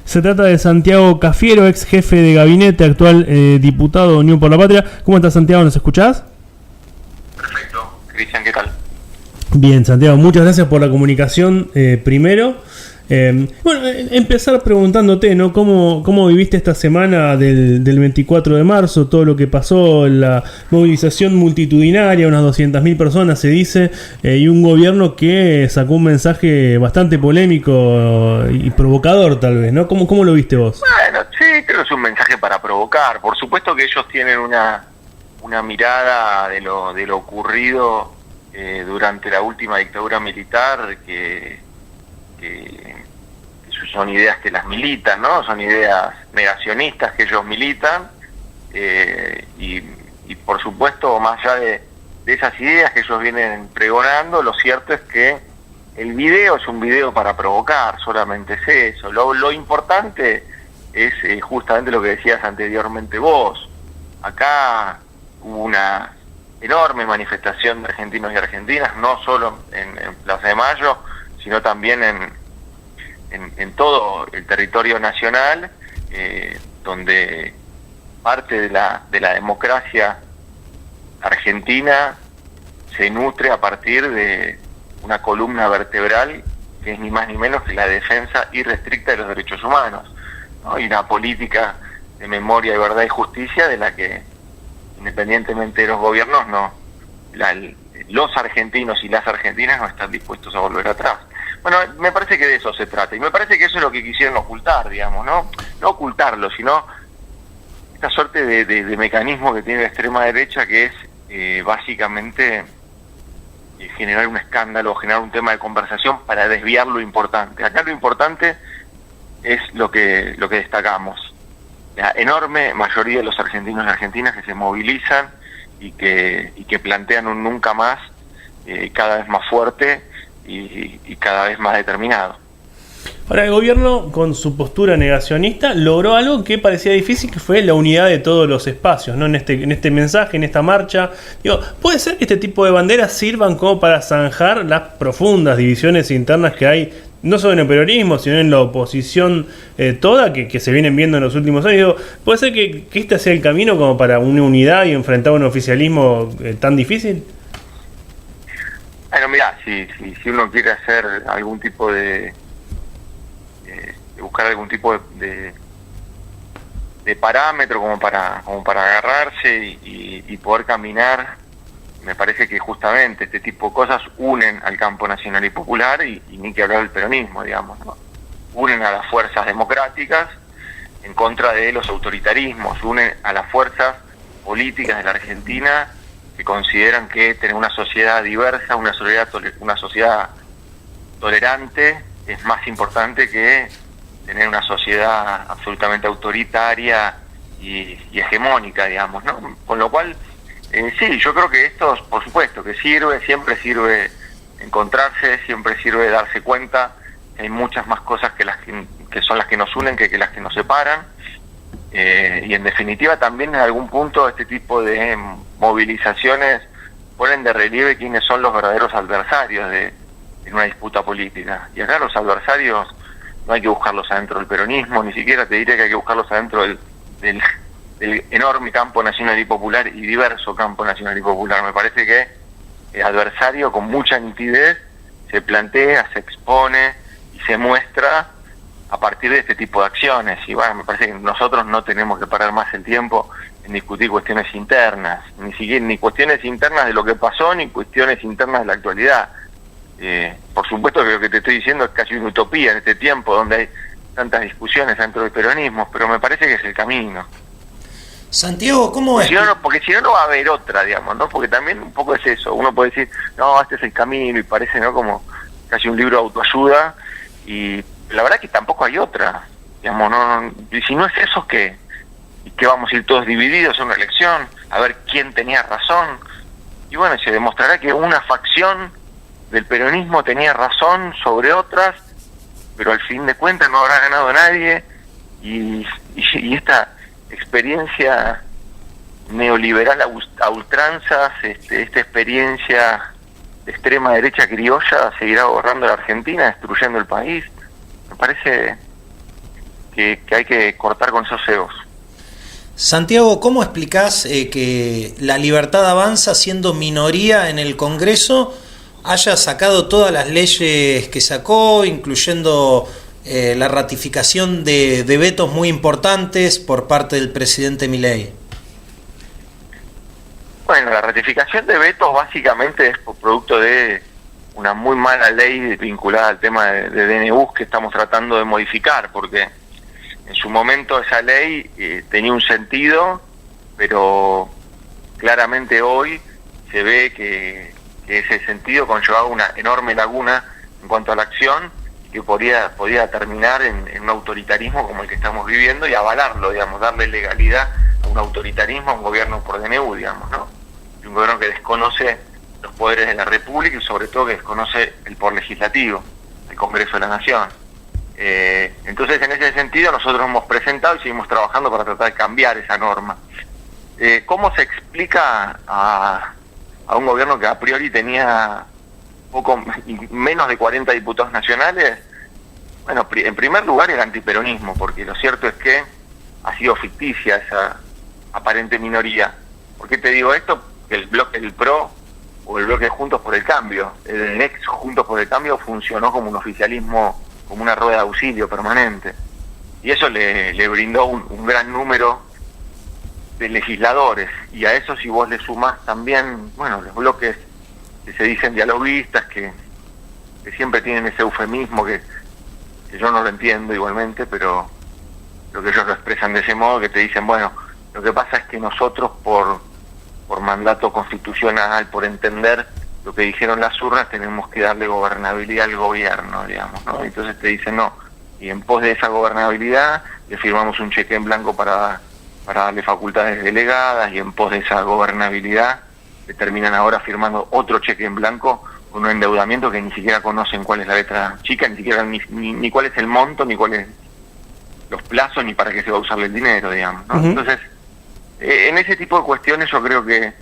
Se trata de Santiago Cafiero, ex jefe de gabinete, actual diputado de Unión por la Patria. ¿Cómo estás, Santiago? ¿Nos escuchás? Perfecto. Cristian, ¿qué tal? Bien, Santiago, muchas gracias por la comunicación primero. Empezar preguntándote, ¿no? ¿Cómo viviste esta semana del 24 de marzo? Todo lo que pasó, la movilización multitudinaria, unas 200.000 personas se dice, y un gobierno que sacó un mensaje bastante polémico y provocador tal vez, ¿no? ¿Cómo lo viste vos? Bueno, sí, creo que es un mensaje para provocar. Por supuesto que ellos tienen una mirada de lo ocurrido durante la última dictadura militar que son ideas que las militan, ¿no? Son ideas negacionistas que ellos militan y por supuesto, más allá de esas ideas que ellos vienen pregonando, lo cierto es que el video es un video para provocar, solamente es eso. Lo importante es justamente lo que decías anteriormente vos. Acá hubo una enorme manifestación de argentinos y argentinas, no solo en Plaza de Mayo, sino también en todo el territorio nacional, donde parte de la democracia argentina se nutre a partir de una columna vertebral que es ni más ni menos que la defensa irrestricta de los derechos humanos, ¿no? Y una política de memoria, verdad y justicia de la que, independientemente de los gobiernos, los argentinos y las argentinas no están dispuestos a volver atrás. Bueno, me parece que de eso se trata, y me parece que eso es lo que quisieron ocultar, digamos, no ocultarlo, sino esta suerte de mecanismo que tiene la extrema derecha, que es básicamente generar un escándalo, generar un tema de conversación para desviar lo importante. Acá lo importante es lo que destacamos, la enorme mayoría de los argentinos y argentinas que se movilizan y que plantean un nunca más cada vez más fuerte y cada vez más determinado. Ahora, el gobierno, con su postura negacionista, logró algo que parecía difícil, que fue la unidad de todos los espacios, ¿no? En este mensaje, en esta marcha. Digo, ¿puede ser que este tipo de banderas sirvan como para zanjar las profundas divisiones internas que hay, no solo en el peronismo, sino en la oposición toda, que se vienen viendo en los últimos años? Digo, ¿puede ser que este sea el camino como para una unidad y enfrentar un oficialismo tan difícil? Bueno, mirá, si uno quiere hacer algún tipo de buscar algún tipo de parámetro como para agarrarse y poder caminar, me parece que justamente este tipo de cosas unen al campo nacional y popular, y ni que hablar del peronismo, digamos, ¿no? Unen a las fuerzas democráticas en contra de los autoritarismos, unen a las fuerzas políticas de la Argentina que consideran que tener una sociedad diversa, una sociedad tolerante es más importante que tener una sociedad absolutamente autoritaria y hegemónica, digamos, ¿no? Con lo cual, sí, yo creo que esto, por supuesto, que siempre sirve encontrarse, siempre sirve darse cuenta que hay muchas más cosas que son las que nos unen que las que nos separan, y en definitiva también en algún punto este tipo de movilizaciones ponen de relieve quiénes son los verdaderos adversarios en una disputa política. Y acá los adversarios no hay que buscarlos adentro del peronismo, ni siquiera te diré que hay que buscarlos adentro del enorme campo nacional y popular y diverso campo nacional y popular. Me parece que el adversario con mucha nitidez se plantea, se expone y se muestra a partir de este tipo de acciones. Y bueno, me parece que nosotros no tenemos que parar más el tiempo en discutir cuestiones internas, ni cuestiones internas de lo que pasó, ni cuestiones internas de la actualidad. Por supuesto que lo que te estoy diciendo es casi una utopía en este tiempo donde hay tantas discusiones dentro del peronismo, pero me parece que es el camino. Santiago, ¿cómo es? Porque si no, no va a haber otra, digamos, ¿no? Porque también un poco es eso. Uno puede decir, no, este es el camino, y parece, ¿no?, como casi un libro de autoayuda, y la verdad que tampoco hay otra, digamos, no. Y si no es eso, ¿qué? ¿Y qué vamos a ir todos divididos en una elección? A ver quién tenía razón. Y bueno, se demostrará que una facción del peronismo tenía razón sobre otras, pero al fin de cuentas no habrá ganado nadie, y esta experiencia neoliberal a ultranzas, esta experiencia de extrema derecha criolla seguirá borrando la Argentina, destruyendo el país. Me parece que hay que cortar con esos cebos. Santiago, ¿cómo explicás que La Libertad Avanza, siendo minoría en el Congreso, haya sacado todas las leyes que sacó, incluyendo la ratificación de vetos muy importantes por parte del presidente Milei? Bueno, la ratificación de vetos básicamente es por producto de una muy mala ley vinculada al tema de DNU que estamos tratando de modificar, porque en su momento esa ley tenía un sentido, pero claramente hoy se ve que ese sentido conllevaba una enorme laguna en cuanto a la acción, que podía terminar en un autoritarismo como el que estamos viviendo y avalarlo, digamos, darle legalidad a un autoritarismo, a un gobierno por DNU, digamos, ¿no? Y un gobierno que desconoce los poderes de la República y sobre todo que desconoce el poder legislativo, el Congreso de la Nación. Entonces, en ese sentido, nosotros hemos presentado y seguimos trabajando para tratar de cambiar esa norma. ¿Cómo se explica a un gobierno que a priori tenía menos de 40 diputados nacionales? Bueno, en primer lugar el antiperonismo, porque lo cierto es que ha sido ficticia esa aparente minoría. ¿Por qué te digo esto? Que el bloque del PRO o el bloque Juntos por el Cambio, el ex Juntos por el Cambio, funcionó como un oficialismo, como una rueda de auxilio permanente. Y eso le brindó un gran número de legisladores. Y a eso, si vos le sumás también, bueno, los bloques que se dicen dialoguistas, que siempre tienen ese eufemismo que yo no lo entiendo igualmente, pero lo que ellos lo expresan de ese modo, que te dicen, bueno, lo que pasa es que nosotros por mandato constitucional, por entender lo que dijeron las urnas, tenemos que darle gobernabilidad al gobierno, digamos, ¿no? Entonces te dicen no, y en pos de esa gobernabilidad le firmamos un cheque en blanco para darle facultades delegadas, y en pos de esa gobernabilidad le terminan ahora firmando otro cheque en blanco con un endeudamiento que ni siquiera conocen cuál es la letra chica, ni siquiera ni cuál es el monto, ni cuáles los plazos, ni para qué se va a usar el dinero, digamos, ¿no? Entonces, en ese tipo de cuestiones yo creo que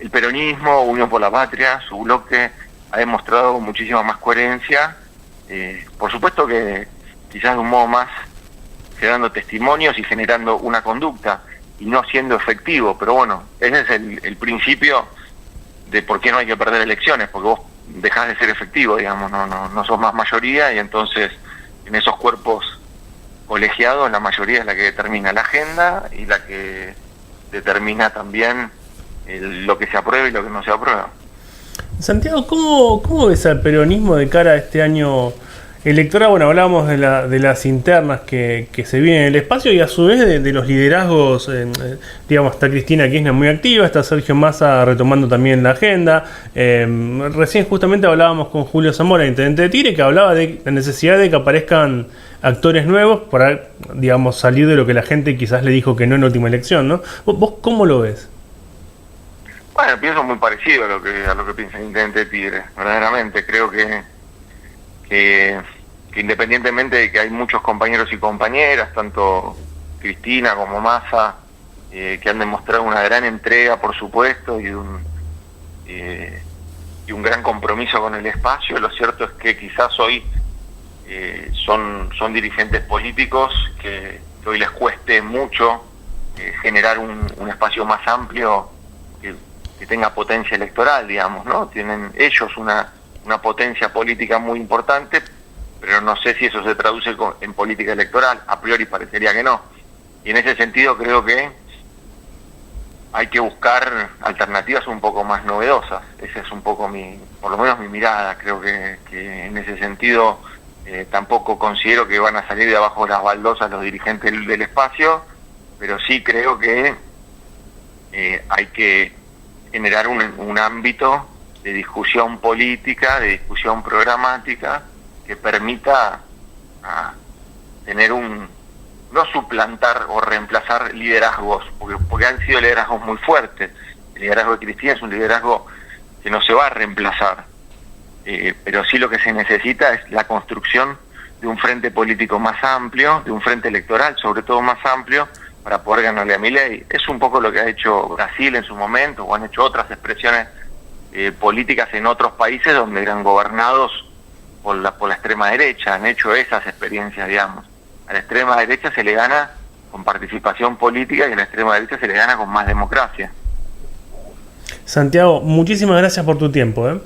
el peronismo, Unión por la Patria, su bloque, ha demostrado muchísima más coherencia. Por supuesto que quizás de un modo más generando testimonios y generando una conducta y no siendo efectivo, pero bueno, ese es el principio de por qué no hay que perder elecciones, porque vos dejás de ser efectivo, digamos, no sos más mayoría, y entonces en esos cuerpos colegiados la mayoría es la que determina la agenda y la que determina también lo que se aprueba y lo que no se aprueba. Santiago, ¿cómo ves al peronismo de cara a este año electoral? Bueno, hablábamos de las internas que se vienen en el espacio, y a su vez de los liderazgos. Digamos, está Cristina Kirchner muy activa, está Sergio Massa retomando también la agenda. Recién justamente hablábamos con Julio Zamora, intendente de Tigre, que hablaba de la necesidad de que aparezcan actores nuevos para, digamos, salir de lo que la gente quizás le dijo que no en la última elección, ¿no? ¿Vos cómo lo ves? Bueno, pienso muy parecido a lo que piensa el intendente de Tigre. Verdaderamente creo que independientemente de que hay muchos compañeros y compañeras, tanto Cristina como Massa, que han demostrado una gran entrega, por supuesto, y un gran compromiso con el espacio, lo cierto es que quizás hoy son dirigentes políticos que hoy les cueste mucho generar un espacio más amplio que tenga potencia electoral, digamos, ¿no? Tienen ellos una potencia política muy importante, pero no sé si eso se traduce en política electoral. A priori parecería que no. Y en ese sentido creo que hay que buscar alternativas un poco más novedosas. Esa es un poco por lo menos mi mirada. Creo que en ese sentido tampoco considero que van a salir de abajo de las baldosas los dirigentes del espacio, pero sí creo que hay que generar un ámbito de discusión política, de discusión programática, que permita tener no suplantar o reemplazar liderazgos, porque han sido liderazgos muy fuertes. El liderazgo de Cristina es un liderazgo que no se va a reemplazar, pero sí lo que se necesita es la construcción de un frente político más amplio, de un frente electoral sobre todo más amplio, para poder ganarle a Milei. Es un poco lo que ha hecho Brasil en su momento, o han hecho otras expresiones políticas en otros países donde eran gobernados por la extrema derecha, han hecho esas experiencias, digamos. A la extrema derecha se le gana con participación política y a la extrema derecha se le gana con más democracia. Santiago, muchísimas gracias por tu tiempo.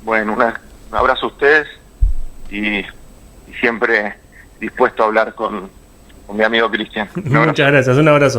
Bueno, un abrazo a ustedes y siempre dispuesto a hablar con mi amigo Cristian. Muchas gracias, un abrazo.